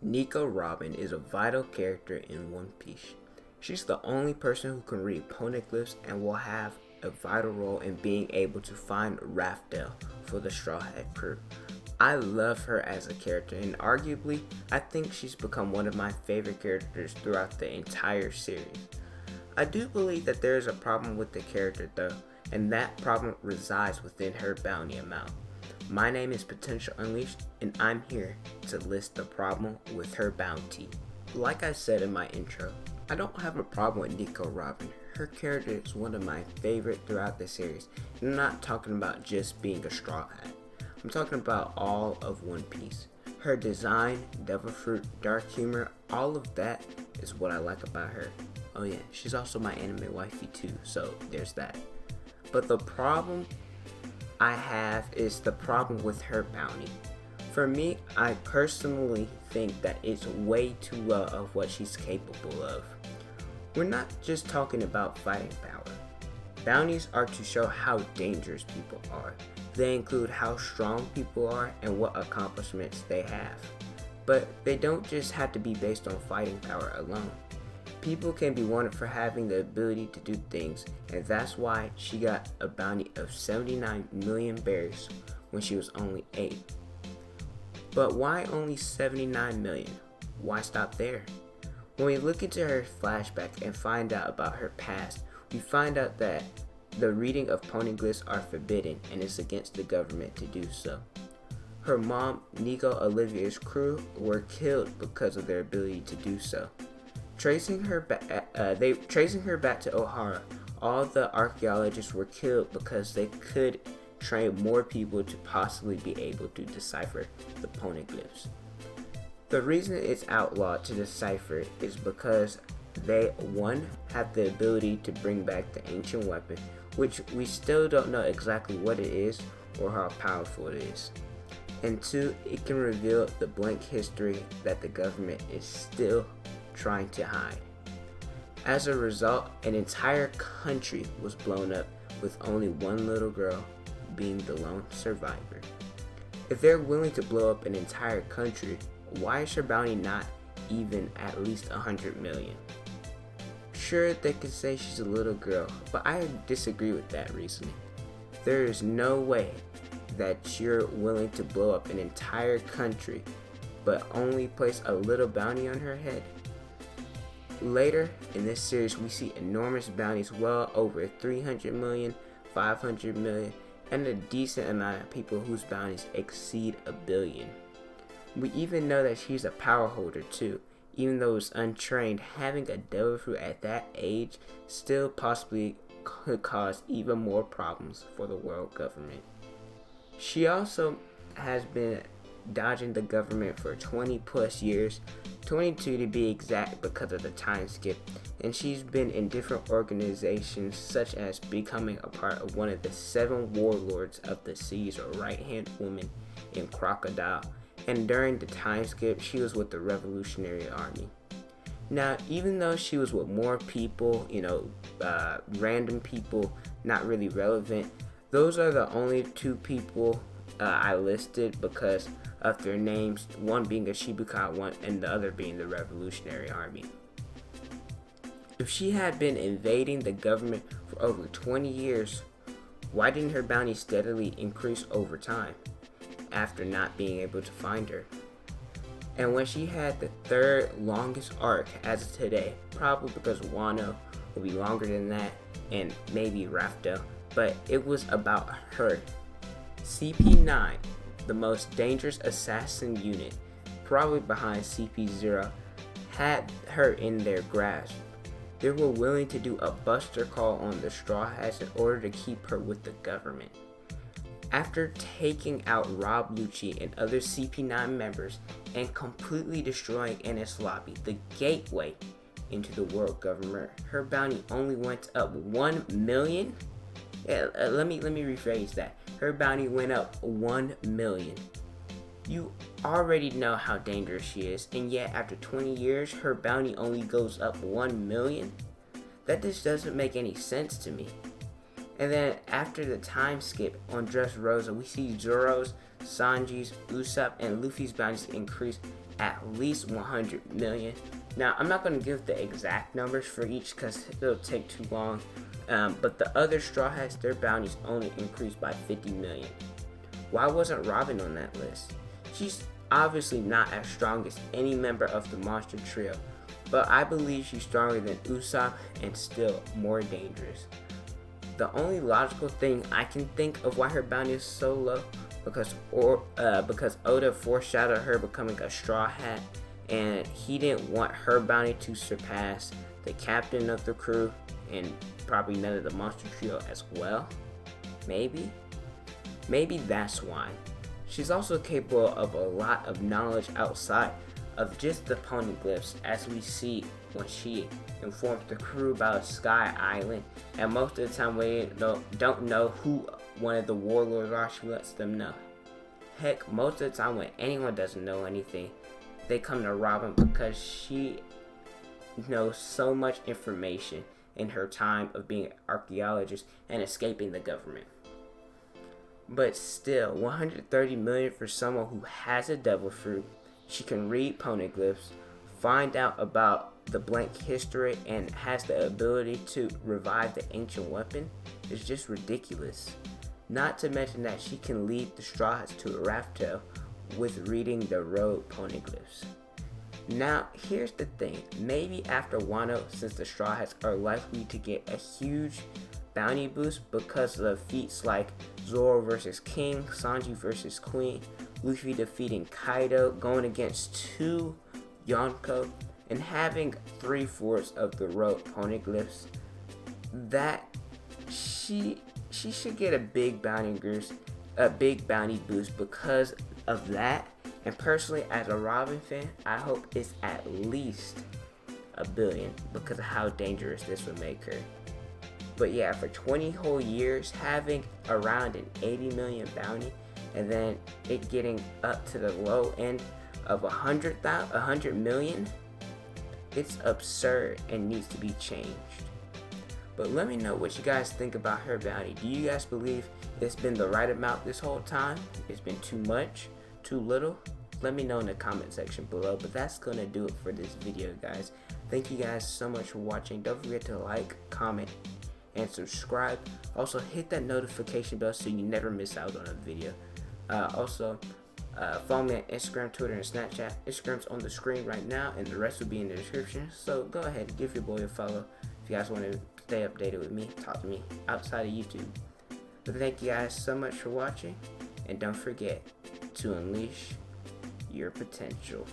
Nico Robin is a vital character in One Piece. She's the only person who can read Poneglyphs and will have a vital role in being able to find Raftel for the Straw Hat crew. I love her as a character, and arguably, I think she's become one of my favorite characters throughout the entire series. I do believe that there is a problem with the character though, and that problem resides within her bounty amount. My name is Potentia1 Unleashed, and I'm here to list the problem with her bounty. Like I said in my intro, I don't have a problem with Nico Robin. Her character is one of my favorite throughout the series, and I'm not talking about just being a straw hat. I'm talking about all of One Piece. Her design, devil fruit, dark humor, all of that is what I like about her. Oh yeah, she's also my anime wifey too, so there's that. But the problem I have is the problem with her bounty. For me, I personally think that it's way too low of what she's capable of. We're not just talking about fighting power. Bounties are to show how dangerous people are. They include how strong people are and what accomplishments they have. But they don't just have to be based on fighting power alone. People can be wanted for having the ability to do things, and that's why she got a bounty of 79 million berries when she was only 8. But why only 79 million? Why stop there? When we look into her flashback and find out about her past, we find out that the reading of Poneglyphs are forbidden and it's against the government to do so. Her mom, Nico Olivia's crew, were killed because of their ability to do so. Tracing her back to Ohara, all the archaeologists were killed because they could train more people to possibly be able to decipher the Poneglyphs. The reason it's outlawed to decipher is because they, 1, have the ability to bring back the ancient weapon, which we still don't know exactly what it is or how powerful it is. And 2, it can reveal the blank history that the government is still trying to hide. As a result, an entire country was blown up with only one little girl being the lone survivor. If they're willing to blow up an entire country, why is her bounty not even at least 100 million? Sure, they could say she's a little girl, but I disagree with that reasoning. There is no way that you're willing to blow up an entire country but only place a little bounty on her head. Later in this series, we see enormous bounties well over 300 million, 500 million, and a decent amount of people whose bounties exceed a billion. We even know that she's a power holder too. Even though it's untrained, having a devil fruit at that age still possibly could cause even more problems for the world government. She also has been dodging the government for 20 plus years, 22 to be exact because of the time skip, and she's been in different organizations such as becoming a part of one of the 7 warlords of the sea's right hand woman in Crocodile, and during the time skip she was with the Revolutionary Army. Now, even though she was with more people, random people, not really relevant, those are the only 2 people I listed because of their names, one being a Shibukai one and the other being the Revolutionary Army. If she had been invading the government for over 20 years, why didn't her bounty steadily increase over time after not being able to find her? And when she had the 3rd longest arc as of today, probably because Wano will be longer than that and maybe Raftel, but it was about her. CP9, the most dangerous assassin unit, probably behind CP0, had her in their grasp. They were willing to do a buster call on the Straw Hats in order to keep her with the government. After taking out Rob Lucci and other CP9 members and completely destroying NS Lobby, the gateway into the world government, her bounty only went up 1 million? Let me rephrase that. Her bounty went up 1 million. You already know how dangerous she is, and yet after 20 years, her bounty only goes up 1 million? That just doesn't make any sense to me. And then after the time skip on Dressrosa, we see Zoro's, Sanji's, Usopp, and Luffy's bounties increase at least 100 million. Now, I'm not going to give the exact numbers for each because it'll take too long, but the other Straw Hats, their bounties only increased by 50 million. Why wasn't Robin on that list? She's obviously not as strong as any member of the Monster Trio, but I believe she's stronger than Usopp and still more dangerous. The only logical thing I can think of why her bounty is so low because Oda foreshadowed her becoming a Straw Hat, and he didn't want her bounty to surpass the captain of the crew and probably none of the Monster Trio as well. Maybe that's why. She's also capable of a lot of knowledge outside of just the Poneglyphs, as we see when she informs the crew about Sky Island, and most of the time we don't know who one of the warlords are. She lets them know. Heck, most of the time when anyone doesn't know anything, they come to Robin because she knows so much information in her time of being an archaeologist and escaping the government. But still, 130 million for someone who has a devil fruit. She can read Poneglyphs, find out about the blank history, and has the ability to revive the ancient weapon is just ridiculous. Not to mention that she can lead the Straw Hats to a Raftel with reading the road Poneglyphs. Now, here's the thing. Maybe after Wano, since the Straw Hats are likely to get a huge bounty boost because of feats like Zoro versus King, Sanji versus Queen, Luffy defeating Kaido, going against 2 Yonko, and having 3/4 of the road Poneglyphs, that she should get a big bounty boost because of that. And personally, as a Robin fan, I hope it's at least $1 billion because of how dangerous this would make her. But yeah, for 20 whole years, having around an 80 million bounty, and then it getting up to the low end of 100 million, it's absurd and needs to be changed. But let me know what you guys think about her bounty. Do you guys believe it's been the right amount this whole time? It's been too much? Too little? Let me know in the comment section below. But that's gonna do it for this video, guys. Thank you guys so much for watching. Don't forget to like, comment, and subscribe. Also hit that notification bell so you never miss out on a video. Follow me on Instagram, Twitter, and Snapchat. Instagram's on the screen right now, and the rest will be in the description. So go ahead, give your boy a follow if you guys want to stay updated with me, talk to me outside of YouTube. But thank you guys so much for watching, and don't forget to unleash your potential.